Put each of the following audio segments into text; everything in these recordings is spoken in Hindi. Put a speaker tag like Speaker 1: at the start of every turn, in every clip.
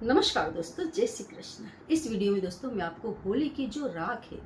Speaker 1: नमस्कार दोस्तों, जय श्री कृष्ण। इस वीडियो में दोस्तों मैं आपको होली की जो राख है,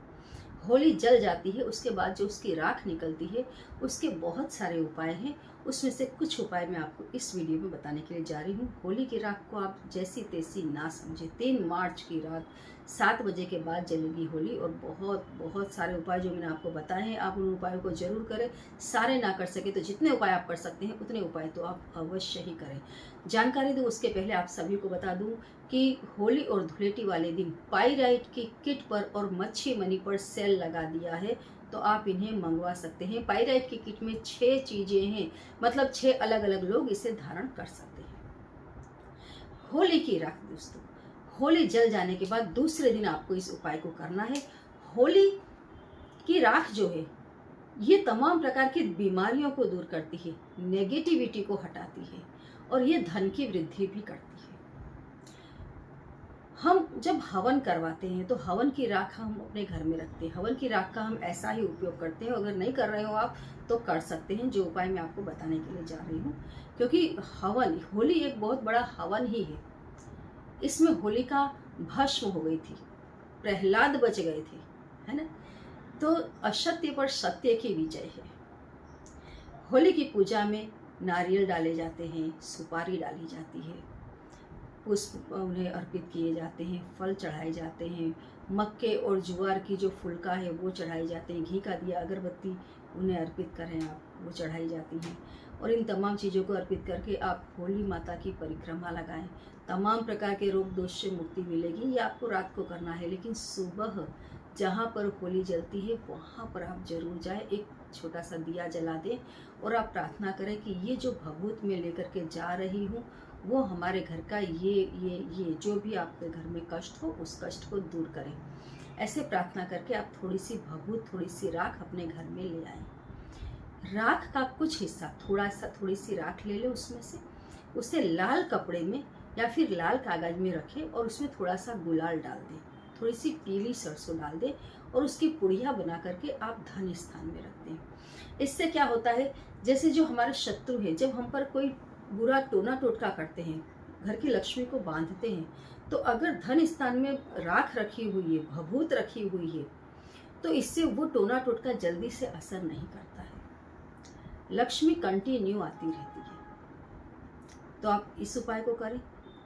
Speaker 1: होली जल जाती है उसके बाद जो उसकी राख निकलती है उसके बहुत सारे उपाय हैं। उसमें से कुछ उपाय मैं आपको इस वीडियो में बताने के लिए जा रही हूँ। होली की राख को आप जैसी तैसी ना समझे। 3 मार्च की रात 7 बजे के बाद जलेगी होली और बहुत बहुत सारे उपाय जो मैंने आपको बताए हैं आप उन उपायों को जरूर करें। सारे ना कर सके तो जितने उपाय आप कर सकते हैं उतने उपाय तो आप अवश्य ही करें। जानकारी दूँ उसके पहले आप सभी को बता दूँ कि होली और धुलेटी वाले दिन पाइराइट की किट पर और मच्छी मनी पर सेल लगा दिया है, तो आप इन्हें मंगवा सकते हैं। पाइराइट की किट में 6 चीजें हैं, मतलब 6 अलग अलग लोग इसे धारण कर सकते हैं। होली की राख दोस्तों, होली जल जाने के बाद दूसरे दिन आपको इस उपाय को करना है। होली की राख जो है ये तमाम प्रकार की बीमारियों को दूर करती है, नेगेटिविटी को हटाती है और ये धन की वृद्धि भी करती है। हम जब हवन करवाते हैं तो हवन की राख हम अपने घर में रखते हैं। हवन की राख का हम ऐसा ही उपयोग करते हैं। अगर नहीं कर रहे हो आप तो कर सकते हैं, जो उपाय मैं आपको बताने के लिए जा रही हूँ। क्योंकि हवन, होली एक बहुत बड़ा हवन ही है। इसमें होलिका भस्म हो गई थी, प्रहलाद बच गए थे, है ना। तो असत्य पर सत्य की विजय है। होली की पूजा में नारियल डाले जाते हैं, सुपारी डाली जाती है, पुष्प उन्हें अर्पित किए जाते हैं, फल चढ़ाए जाते हैं, मक्के और ज्वार की जो फुलका है वो चढ़ाई जाते हैं, घी का दिया अगरबत्ती उन्हें अर्पित करें आप, वो चढ़ाई जाती हैं। और इन तमाम चीज़ों को अर्पित करके आप होली माता की परिक्रमा लगाएं। तमाम प्रकार के रोग दोष से मुक्ति मिलेगी। ये आपको रात को करना है, लेकिन सुबह जहाँ पर होली जलती है वहाँ पर आप जरूर जाएं, एक छोटा सा दिया जला दें और आप प्रार्थना करें कि ये जो भभूत में लेकर के जा रही हूँ वो हमारे घर का ये जो भी आपके घर में कष्ट हो उस कष्ट को दूर करें। ऐसे प्रार्थना करके आप थोड़ी सी भभूत, थोड़ी सी राख अपने घर में ले आएं। राख का कुछ हिस्सा, थोड़ी सी राख ले लें उसमें से, उसे लाल कपड़े में या फिर लाल कागज में रखें और उसमें थोड़ा सा गुलाल डाल दें, थोड़ी सी पीली सरसों डाल दें और उसकी पुड़िया बना करके आप धन स्थान में रख दें। इससे क्या होता है, जैसे जो हमारे शत्रु है जब हम पर कोई बुरा टोना टोटका करते हैं, घर की लक्ष्मी को बांधते हैं, तो अगर धन स्थान में राख रखी हुई है, भभूत रखी हुई है, तो इससे वो टोना टोटका जल्दी से असर नहीं करता है। लक्ष्मी कंटिन्यू आती रहती है। तो आप इस उपाय को करें।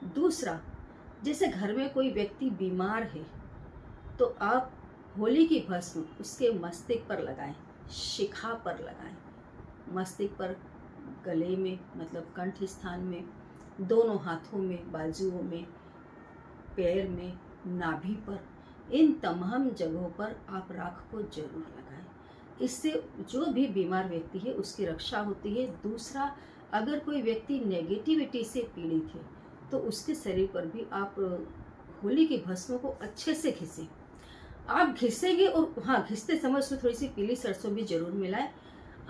Speaker 1: दूसरा, जैसे घर में कोई व्यक्ति बीमार है तो आप होली की भस्म उसके मस्तिष्क पर लगाएं, शिखा पर लगाएं, मस्तिष्क पर, गले में मतलब कंठ स्थान में, दोनों हाथों में, बाजुओं में, पैर में, नाभि पर, इन तमाम जगहों पर आप राख को जरूर लगाएं। इससे जो भी बीमार व्यक्ति है उसकी रक्षा होती है। दूसरा, अगर कोई व्यक्ति नेगेटिविटी से पीड़ित है तो उसके शरीर पर भी आप होली की भस्म को अच्छे से घिसें। आप घिसेंगे और हाँ, घिसते समय उसमें थोड़ी सी पीली सरसों भी जरूर मिलाएं।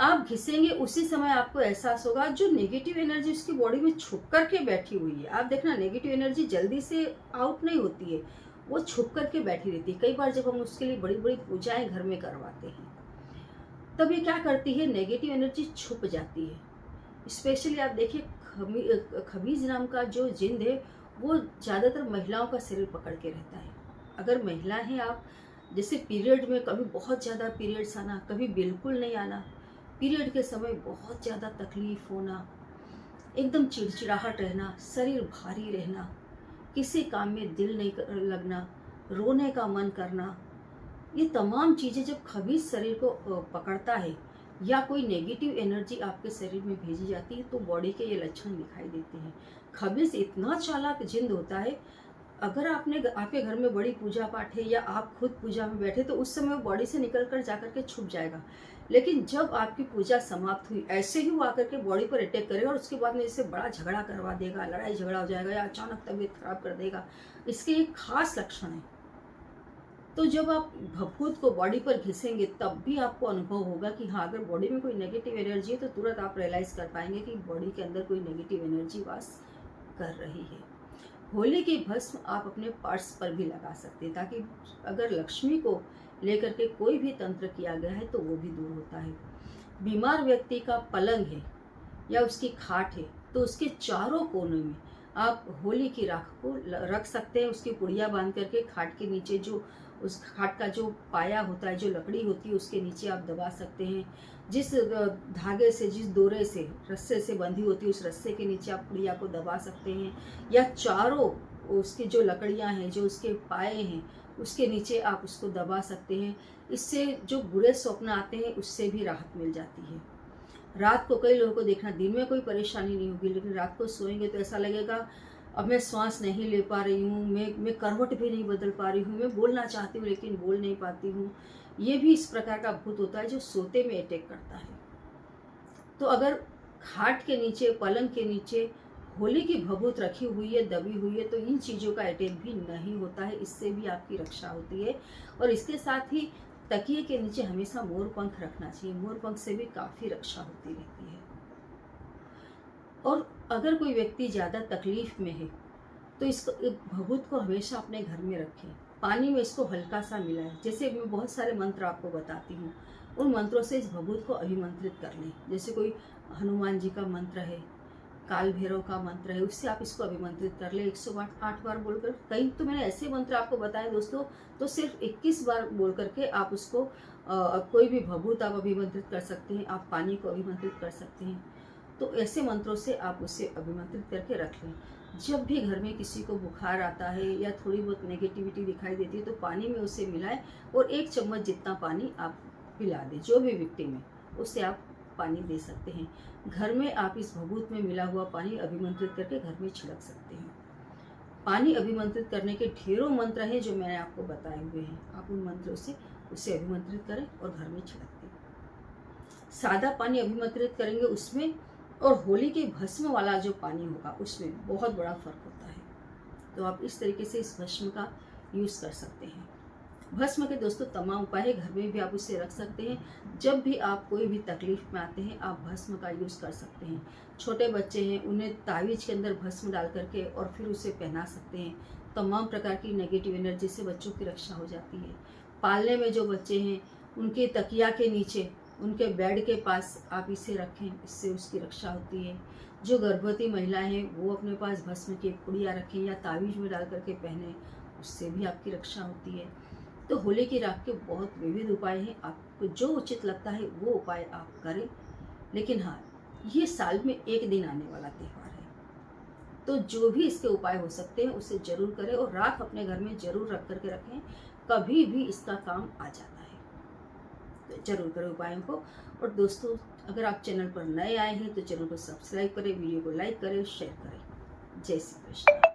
Speaker 1: आप घिसेंगे उसी समय आपको एहसास होगा जो नेगेटिव एनर्जी उसकी बॉडी में छुप करके बैठी हुई है। आप देखना, नेगेटिव एनर्जी जल्दी से आउट नहीं होती है, वो छुप करके बैठी रहती है। कई बार जब हम उसके लिए बड़ी बड़ी पूजाएं घर में करवाते हैं तब ये क्या करती है, नेगेटिव एनर्जी छुप जाती है। स्पेशली आप देखिए, खबीज नाम का जो जिंद है वो ज़्यादातर महिलाओं का शरीर पकड़ के रहता है। अगर महिला हैं आप, जैसे पीरियड में कभी बहुत ज़्यादा पीरियड्स आना, कभी बिल्कुल नहीं आना, पीरियड के समय बहुत ज़्यादा तकलीफ होना, एकदम चिड़चिड़ाहट रहना, शरीर भारी रहना, किसी काम में दिल नहीं लगना, रोने का मन करना, ये तमाम चीज़ें जब खबीज शरीर को पकड़ता है या कोई नेगेटिव एनर्जी आपके शरीर में भेजी जाती है तो बॉडी के ये लक्षण दिखाई देते हैं। खबीज इतना चालाक जिंद होता है, अगर आपके घर में बड़ी पूजा पाठ है या आप खुद पूजा में बैठे तो उस समय वो बॉडी से निकल कर जाकर के छुप जाएगा, लेकिन जब आपकी पूजा समाप्त हुई ऐसे ही वो आकर के बॉडी पर अटैक करेगा और उसके बाद में इससे बड़ा झगड़ा करवा देगा, लड़ाई झगड़ा हो जाएगा या अचानक तबीयत खराब कर देगा। इसके एक खास लक्षण है। तो जब आप भभूत को बॉडी पर घिसेंगे तब भी आपको अनुभव होगा कि हाँ, अगर बॉडी में कोई नेगेटिव एनर्जी है तो तुरंत आप रियलाइज कर पाएंगे कि बॉडी के अंदर कोई नेगेटिव एनर्जी वास कर रही है। होली की भस्म आप अपने पर्स पर भी लगा सकते हैं, ताकि अगर लक्ष्मी को लेकर के कोई भी तंत्र किया गया है तो वो भी दूर होता है। बीमार व्यक्ति का पलंग है या उसकी खाट है तो उसके चारों कोनों में आप होली की राख को रख सकते हैं, उसकी पुड़िया बांध करके खाट के नीचे, जो उस खाट का जो पाया होता है, जो लकड़ी होती है, उसके नीचे आप दबा सकते हैं। जिस धागे से, जिस डोरे से, रस्से से बंधी होती है, उस रस्से के नीचे आप पुड़िया को दबा सकते हैं, या चारों उसकी जो लकड़ियां हैं, जो उसके पाए हैं, उसके नीचे आप उसको दबा सकते हैं। इससे जो बुरे स्वप्न आते हैं उससे भी राहत मिल जाती है। रात को कई लोगों को देखना, दिन में कोई परेशानी नहीं होगी, लेकिन रात को सोएंगे तो ऐसा लगेगा अब मैं श्वास नहीं ले पा रही हूँ, मैं करवट भी नहीं बदल पा रही हूँ, मैं बोलना चाहती हूँ लेकिन बोल नहीं पाती हूँ। ये भी इस प्रकार का भूत होता है जो सोते में अटैक करता है। तो अगर खाट के नीचे, पलंग के नीचे होली की भभूत रखी हुई है, दबी हुई है, तो इन चीज़ों का अटैक भी नहीं होता है, इससे भी आपकी रक्षा होती है। और इसके साथ ही तकिए के नीचे हमेशा मोर पंख रखना चाहिए, मोर पंख से भी काफ़ी रक्षा होती रहती है। और अगर कोई व्यक्ति ज़्यादा तकलीफ में है तो इसको, भभूत को हमेशा अपने घर में रखें, पानी में इसको हल्का सा मिलाएं। जैसे मैं बहुत सारे मंत्र आपको बताती हूँ, उन मंत्रों से इस भभूत को अभिमंत्रित कर लें। जैसे कोई हनुमान जी का मंत्र है, काल भैरव का मंत्र है, उससे आप इसको अभिमंत्रित कर ले 108 बार बोलकर। कई तो मैंने ऐसे मंत्र आपको बताए दोस्तों, तो सिर्फ 21 बार बोल करके आप उसको कोई भी भभूत आप अभिमंत्रित कर सकते हैं, आप पानी को अभिमंत्रित कर सकते हैं। तो ऐसे मंत्रों से आप उसे अभिमंत्रित करके रख लें। जब भी घर में किसी को बुखार आता है या थोड़ी बहुत नेगेटिविटी दिखाई देती है, तो पानी में उसे मिलाएं और 1 चम्मच जितना पानी आप पिला दें। जो भी विक्टिम है उससे आप पानी दे सकते हैं। घर में आप इस भभूत में मिला हुआ पानी अभिमंत्रित करके घर में छिड़क सकते हैं। पानी अभिमंत्रित करने के ढेरों मंत्र हैं जो मैंने आपको बताए हुए हैं, आप उन मंत्रों से उसे अभिमंत्रित करें और घर में छिड़क दें। सादा पानी अभिमंत्रित करेंगे उसमें, और होली के भस्म वाला जो पानी होगा उसमें बहुत बड़ा फर्क होता है। तो आप इस तरीके से इस भस्म का यूज़ कर सकते हैं। भस्म के दोस्तों तमाम उपाय है, घर में भी आप उसे रख सकते हैं। जब भी आप कोई भी तकलीफ में आते हैं आप भस्म का यूज़ कर सकते हैं। छोटे बच्चे हैं, उन्हें तावीज़ के अंदर भस्म डाल करके और फिर उसे पहना सकते हैं। तमाम प्रकार की नेगेटिव एनर्जी से बच्चों की रक्षा हो जाती है। पालने में जो बच्चे हैं, उनके तकिया के नीचे, उनके बेड के पास आप इसे रखें, इससे उसकी रक्षा होती है। जो गर्भवती महिलाएं हैं वो अपने पास भस्म की एक पुड़िया रखें या तावीज़ में डाल करके पहने, उससे भी आपकी रक्षा होती है। तो होली की राख के बहुत विविध उपाय हैं, आपको जो उचित लगता है वो उपाय आप करें। लेकिन हाँ, ये साल में एक दिन आने वाला त्यौहार है, तो जो भी इसके उपाय हो सकते हैं उसे जरूर करें और राख अपने घर में जरूर रख करके रखें, कभी भी इसका काम आ जाता है। तो जरूर करें उपायों को। और दोस्तों, अगर आप चैनल पर नए आए हैं तो चैनल को सब्सक्राइब करें, वीडियो को लाइक करें, शेयर करें। जय श्री कृष्ण।